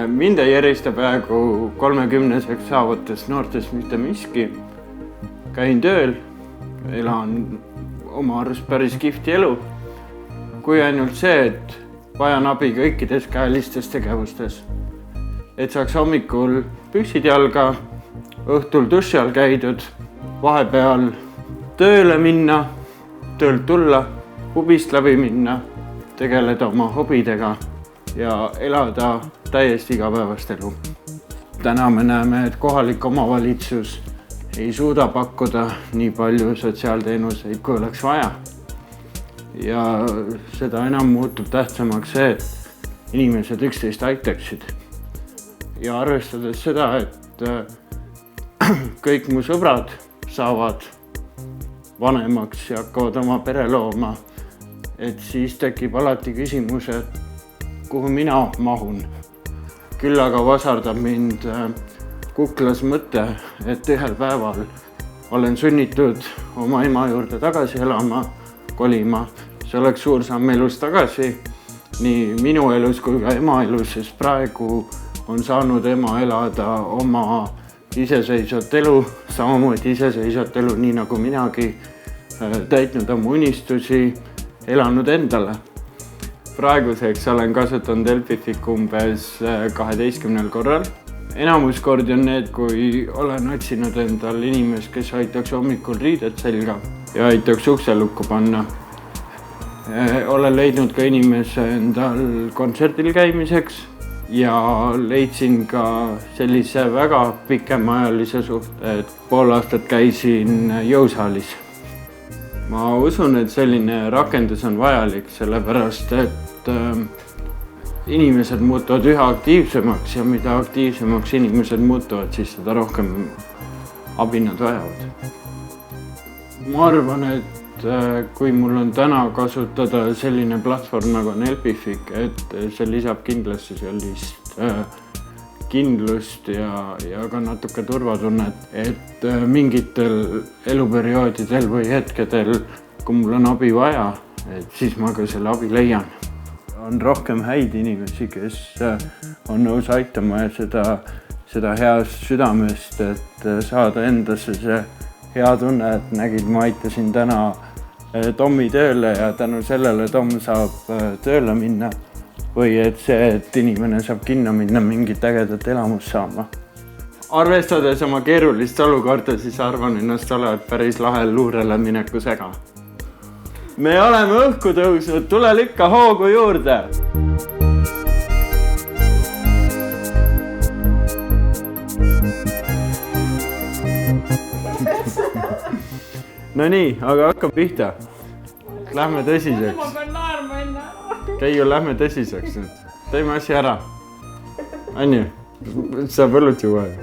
Mind ei erista peaaegu 30-seks saavates noortes mitte miski. Käin tööl, elan oma arust päris kihvti elu. Kui ainult see, et vajan abi kõikides käelistes tegevustes. Et saaks hommikul püksid jalga, õhtul duši all käidud, vahepeal tööle minna, töölt tulla, pubist läbi minna, tegeleda oma hobidega ja elada täiesti igapäevast elu. Täna me näeme, et kohalik omavalitsus ei suuda pakkuda nii palju sotsiaalteenuseid, kui oleks vaja. Ja seda enam muutub tähtsamaks see, et inimesed üksteist aitaksid. Ja arvestades seda, et kõik mu sõbrad saavad vanemaks ja hakkavad oma pere looma, et siis tekib alati küsimus, et kuhu mina mahun. Küll aga vasardab mind kuklas mõte, et ühel päeval olen sunnitud oma ema juurde tagasi elama, kolima. See oleks suur samm elus tagasi, nii minu elus kui ka ema elus, sest praegu on saanud ema elada oma iseseisvat elu, samamoodi iseseisvat elu, nii nagu minagi, täitnud oma unistusi, elanud endale. Praeguseks olen kasutanud Helpific umbes 12 korral. Enamus kordi on need, kui olen otsinud endal inimest, kes aitaks hommikul riided selga ja aitaks ukse lukku panna. Olen leidnud ka inimese endal kontserdil käimiseks ja leidsin ka sellise väga pikemaajalise suhte, et pool aastat käisin jõusaalis. Ma usun, et selline rakendus on vajalik, sellepärast et inimesed muutuvad üha aktiivsemaks ja mida aktiivsemaks inimesed muutuvad, siis seda rohkem abi nad vajavad. Ma arvan, et kui mul on täna kasutada selline platvorm nagu on Helpific, et see lisab kindlasti sellist kindlust ja ka natuke turvatunnet, et mingitel eluperioodidel või hetkedel, kui mul on abi vaja, et siis ma ka selle abi leian. On rohkem häid inimesi, kes on nõus aitama ja seda heast südamest, et saada endasse see hea tunne, et nägid, ma aitasin täna Tommi tööle ja tänu sellele Tom saab tööle minna. Või et see, et inimene saab kinno minna mingit ägedat elamust saama. Arvestades oma keerulist olukorda, siis arvan ennast olevat päris lahel luurele mineku sega. Me oleme õhku tõusnud, tule lükka hoogu juurde! No nii, aga hakkab pihta. Lähme tõsiseks. Ma pean naerma enne. Keiu, lähme tõsiseks nüüd. Teeme asja ära. Anju, sa põllud ju vaja.